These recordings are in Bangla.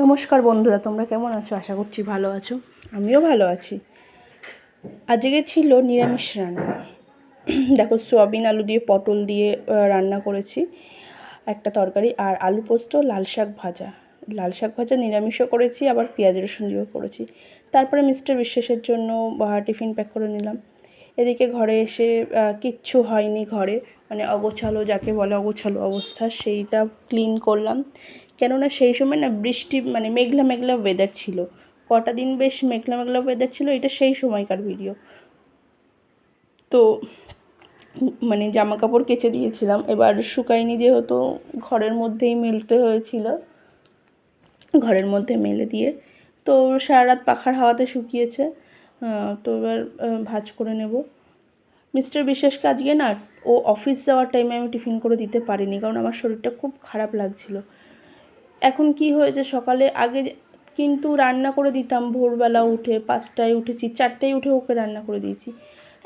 নমস্কার বন্ধুরা, তোমরা কেমন আছো? আশা করছি ভালো আছো। আমিও ভালো আছি। আজকে ছিল নিরামিষ রান্না। দেখো, সোয়াবিন আলু দিয়ে পটল দিয়ে রান্না করেছি একটা তরকারি, আর আলু পোস্ত, লাল শাক ভাজা। লাল শাক ভাজা নিরামিষও করেছি, আবার পেঁয়াজ রসুন দিয়েও করেছি। তারপরে মিস্টার বিশ্বাসের জন্য টিফিন প্যাক করে নিলাম। এদিকে ঘরে এসে কিচ্ছু হয়নি ঘরে, মানে অগোছালো যাকে বলে, অগোছালো অবস্থা, সেইটা ক্লিন করলাম। কেননা সেই সময় না বৃষ্টি, মানে মেঘলা মেঘলা ওয়েদার ছিল, কটা দিন বেশ মেঘলা মেঘলা ওয়েদার ছিল, এটা সেই সময়কার ভিডিও। তো মানে জামা কাপড় কেচে দিয়েছিলাম, এবার শুকায়নি যেহেতু ঘরের মধ্যেই মেলতে হয়েছিল, ঘরের মধ্যে মেলে দিয়ে তো সারা রাত পাখার হাওয়াতে শুকিয়েছে। তো এবার ভাঁজ করে নেব। মিস্টার বিশ্বাসকে আজকে না, ও অফিস যাওয়ার টাইমে আমি টিফিন করে দিতে পারিনি, কারণ আমার শরীরটা খুব খারাপ লাগছিল। এখন কি হয়েছে, সকালে আগে কিন্তু রান্না করে দিতাম, ভোরবেলা উঠে 5টায় উঠেছি, 4টায় উঠে ওকে রান্না করে দিয়েছি।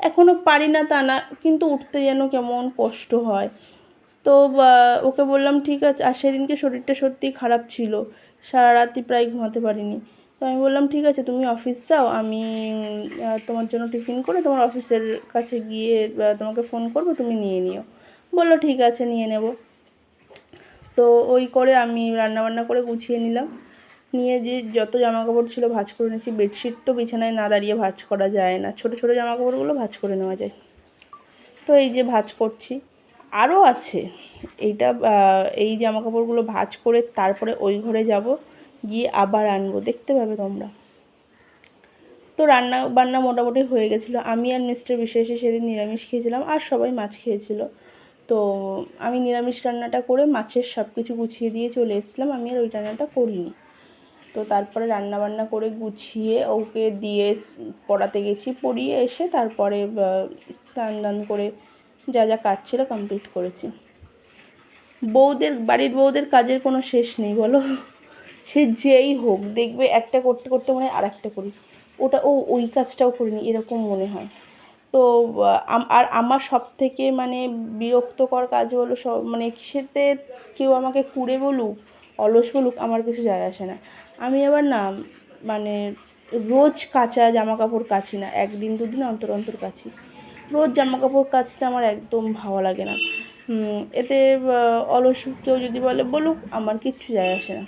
এখনও পারি না তা না, কিন্তু উঠতে যেন কেমন কষ্ট হয়। তো ওকে বললাম ঠিক আছে, আর সেদিনকে শরীরটা সত্যিই খারাপ ছিল, সারা রাতই প্রায় ঘুমাতে পারিনি। তো আমি বললাম ঠিক আছে, তুমি অফিস যাও, আমি তোমার জন্য টিফিন করে তোমার অফিসের কাছে গিয়ে তোমাকে ফোন করবো, তুমি নিয়ে নিও। বললো ঠিক আছে, নিয়ে নেব। তো ওই করে আমি রান্নাবান্না করে গুছিয়ে নিলাম, নিয়ে যে যত জামাকাপড় ছিল ভাঁজ করে নিয়েছি। বেডশিট তো বিছানায় না দাঁড়িয়ে ভাঁজ করা যায় না, ছোটো ছোটো জামাকাপড়গুলো ভাঁজ করে নেওয়া যায়। তো এই যে ভাঁজ করছি, আরও আছে এইটা, এই জামাকাপড়গুলো ভাঁজ করে তারপরে ওই ঘরে যাব, গিয়ে আবার আনবো, দেখতে পাবে তোমরা। তো রান্না বান্না মোটামুটি হয়ে গেছিলো। আমি আর মিস্টার বিশেষে সেদিন নিরামিষ খেয়েছিলাম, আর সবাই মাছ খেয়েছিল। তো আমি নিরামিষ রান্নাটা করে মাছের সব কিছু গুছিয়ে দিয়ে চলে এসেছিলাম, আমি আর ওই রান্নাটা করিনি। তো তারপরে রান্নাবান্না করে গুছিয়ে ওকে দিয়ে পড়াতে গেছি, পড়িয়ে এসে তারপরে স্নান দান করে যা যা কাজ ছিল কমপ্লিট করেছি। বাড়ির বউদের কাজের কোনো শেষ নেই বলো। সে যেই হোক, দেখবে একটা করতে করতে মনে হয় আর একটা করি, ওই কাজটাও করিনি, এরকম মনে হয়। তো আর আমার সবথেকে মানে বিরক্তকর কাজ হলো মানে কিসেতে কেউ আমাকে কুড়ে বলুক, অলস বলুক, আমার কিছু যায় আসে না। আমি আবার না, মানে রোজ কাচা জামাকাপড় কাচি না, একদিন দুদিন অন্তর অন্তর কাচি। রোজ জামাকাপড় কাচতে আমার একদম ভালো লাগে না। এতে অলস কেউ যদি বলুক, আমার কিচ্ছু যায় আসে না।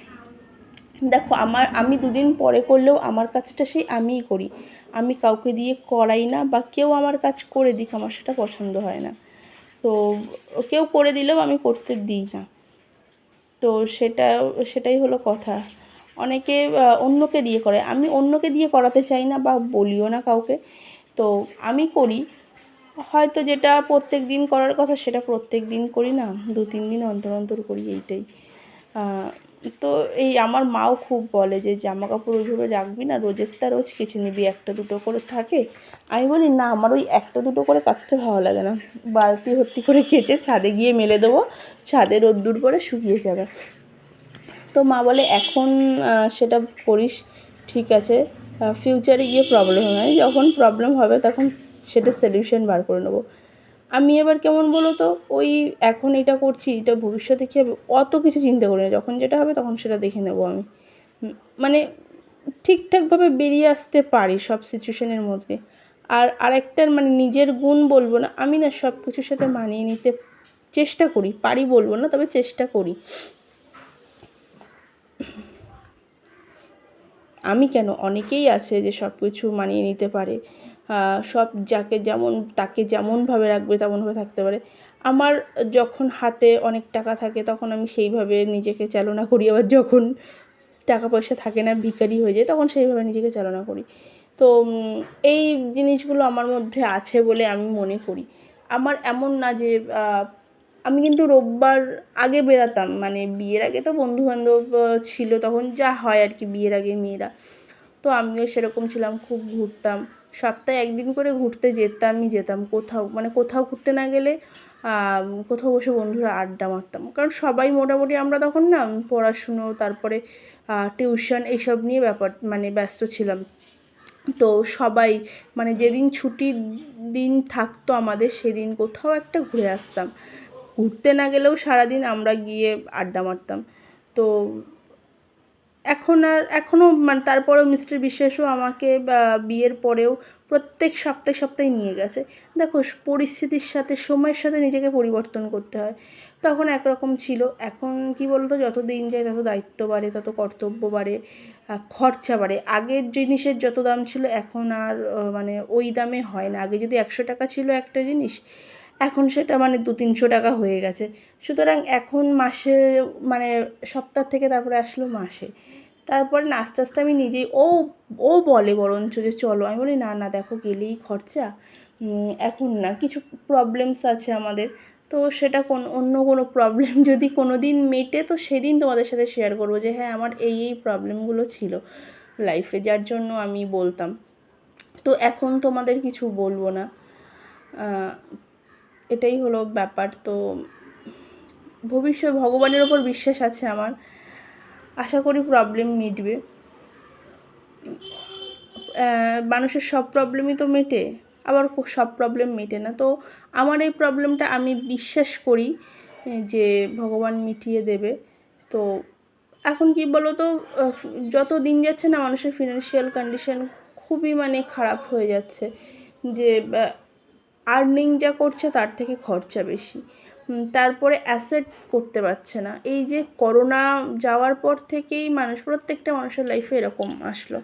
দেখো, আমি দুদিন পরে করলেও আমার কাজটা সেই আমিই করি, আমি কাউকে দিয়ে করাই না, বা কেউ আমার কাজ করে দিক, আমার সেটা পছন্দ হয় না। তো কেউ করে দিলেও আমি করতে দিই না। তো সেটাই হলো কথা। অনেকে অন্যকে দিয়ে করে, আমি অন্যকে দিয়ে করাতে চাই না, বা বলিও না কাউকে। তো আমি করি, হয়তো যেটা প্রত্যেক দিন করার কথা সেটা প্রত্যেক দিন করি না, 2-3 দিন অন্তর অন্তর করি, এইটাই। তো এই আমার মাও খুব বলে যে জামা কাপড় ওইভাবে রাখবি না, রোজেরটা রোজ কেচে নিবি, একটা দুটো করে থাকে। আমি বলি না, আমার ওই একটা দুটো করে কাচতে ভালো লাগে না, বালতি ভর্তি করে কেচে ছাদে গিয়ে মেলে দেবো, ছাদে রোদ্দুর পরে শুকিয়ে যাবে। তো মা বলে এখন সেটা করিস, ঠিক আছে, ফিউচারে গিয়ে প্রবলেম হয়, যখন প্রবলেম হবে তখন সেটা সলিউশন বার করে নেবো। আমি এবার কেমন বলো তো, ওই এখন এটা করছি, এটা ভবিষ্যতে কী হবে অত কিছু চিন্তা করি না, যখন যেটা হবে তখন সেটা দেখে নেবো আমি। মানে ঠিকঠাকভাবে বেরিয়ে আসতে পারি সব সিচুয়েশনের মধ্যে। আর আরেকটার মানে নিজের গুণ বলবো না, আমি না সব কিছুর সাথে মানিয়ে নিতে চেষ্টা করি, পারি বলবো না, তবে চেষ্টা করি। আমি কেন, অনেকেই আছে যে সব কিছু মানিয়ে নিতে পারে, সব তাকে যেমনভাবে রাখবে তেমনভাবে থাকতে পারে। আমার যখন হাতে অনেক টাকা থাকে তখন আমি সেইভাবে নিজেকে চালনা করি, আবার যখন টাকা পয়সা থাকে না, ভিখারি হয়ে যায়, তখন সেইভাবে নিজেকে চালনা করি। তো এই জিনিসগুলো আমার মধ্যে আছে বলে আমি মনে করি। আমার এমন না যে আমি কিন্তু রোববার আগে বেরাতাম, মানে বিয়ের আগে তো বন্ধুবান্ধব ছিল, তখন যা হয় আর কি বিয়ের আগে মেয়েরা, তো আমিও সেরকম ছিলাম, খুব ঘুরতাম, সপ্তাহে একদিন করে ঘুরতে যেতাম কোথাও, মানে কোথাও ঘুরতে না গেলে কোথাও বসে বন্ধুরা আড্ডা মারতাম, কারণ সবাই মোটামুটি আমরা তখন না পড়াশুনো, তারপরে টিউশন, এইসব নিয়ে মানে ব্যস্ত ছিলাম। তো সবাই মানে যেদিন ছুটির দিন থাকতো আমাদের, সেদিন কোথাও একটা ঘুরে আসতাম, ঘুরতে না গেলেও সারাদিন আমরা গিয়ে আড্ডা মারতাম। তো এখনও মানে তারপরেও মিস্টার বিশ্বাসও আমাকে বিয়ের পরেও প্রত্যেক সপ্তাহে সপ্তাহে নিয়ে গেছে। দেখো পরিস্থিতির সাথে সময়ের সাথে নিজেকে পরিবর্তন করতে হয়। তখন একরকম ছিল, এখন কি বলতো, যত দিন যায় তত দায়িত্ব বাড়ে, তত কর্তব্য বাড়ে, খরচা বাড়ে। আগের জিনিসের যত দাম ছিল এখন আর মানে ওই দামে হয় না। আগে যদি 100 টাকা ছিল একটা জিনিস, এখন সেটা মানে 200-300 টাকা হয়ে গেছে। সুতরাং এখন মাসে মানে সপ্তাহ থেকে তারপরে আসলো মাসে, তারপরে না আস্তে আস্তে আমি নিজেই ও বলে বরঞ্চ যে চলো, আমি বলি না না দেখো গেলেই খরচা, এখন না, কিছু প্রবলেমস আছে আমাদের, তো সেটা অন্য কোনো প্রবলেম যদি কোনো দিন মেটে তো সেদিন তোমাদের সাথে শেয়ার করবো যে হ্যাঁ আমার এই প্রবলেমগুলো ছিল লাইফে, যার জন্য আমি বলতাম। তো এখন তোমাদের কিছু বলবো না, এটাই হলো ব্যাপার। তো ভগবানের ওপর বিশ্বাস আছে আমার, আশা করি প্রবলেম মিটবে। মানুষের সব প্রবলেমই তো মেটে, আবার সব প্রবলেম মেটে না। তো আমার এই প্রবলেমটা আমি বিশ্বাস করি যে ভগবান মিটিয়ে দেবে। তো এখন কি বলো তো, যত দিন যাচ্ছে না মানুষের ফিনান্সিয়াল কন্ডিশন খুবই মানে খারাপ হয়ে যাচ্ছে, যে আর্নিং যা করছে তার থেকে খরচা বেশি, তারপরে অ্যাসেট করতে পারছে না। এই যে করোনা যাওয়ার পর থেকেই প্রত্যেকটা মানুষের লাইফে এরকম আসলো।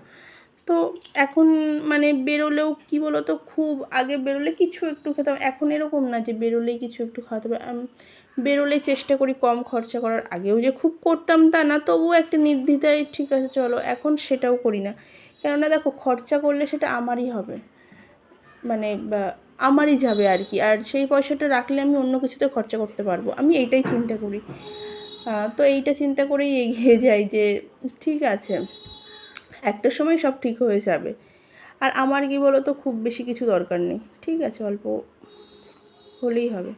তো এখন মানে বেরোলেও কী বলো তো, খুব আগে বেরোলে কিছু একটু খেতাম, এখন এরকম না যে বেরোলেই কিছু একটু খাওয়াতে হবে। বেরোলে চেষ্টা করি কম খরচা করার, আগেও যে খুব করতাম তা না, তবুও একটা নির্দ্বিধায় ঠিক আছে চলো, এখন সেটাও করি না। কেননা দেখো খরচা করলে সেটা আমারই হবে, মানে আমারই যাবে আর কি, আর সেই পয়সাটা রাখলে আমি অন্য কিছুতে খরচা করতে পারবো, আমি এইটাই চিন্তা করি। তো এইটা চিন্তা করেই এগিয়ে যাই যে ঠিক আছে, একটা সময় সব ঠিক হয়ে যাবে। আর আমার কি বলো তো, খুব বেশি কিছু দরকার নেই, ঠিক আছে, অল্প হলেই হবে।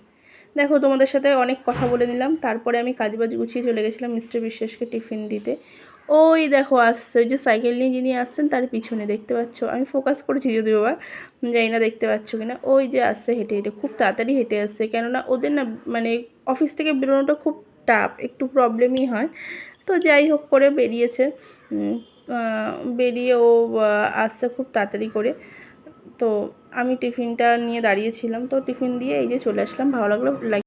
দেখো তোমাদের সাথে অনেক কথা বলে নিলাম, তারপরে আমি কাজবাজ গুছিয়ে চলে গেছিলাম মিস্টার বিশ্বাসকে টিফিন দিতে। ওই দেখো আসছে, ওই যে সাইকেল নিয়ে যিনি আসছেন তার পিছনে, দেখতে পাচ্ছ, আমি ফোকাস করেছি যদিও বা, জানি না দেখতে পাচ্ছ কি না, ওই যে আসছে হেঁটে হেঁটে, খুব তাড়াতাড়ি হেঁটে আসছে, কেননা ওদের না মানে অফিস থেকে বেরোনোটা খুব টাফ, একটু প্রবলেমই হয়। তো যাই হোক করে বেরিয়েছে, বেরিয়ে ও আসছে খুব তাড়াতাড়ি করে। তো আমি টিফিনটা নিয়ে দাঁড়িয়েছিলাম, তো টিফিন দিয়ে এই যে চলে আসলাম, ভালো লাগলো।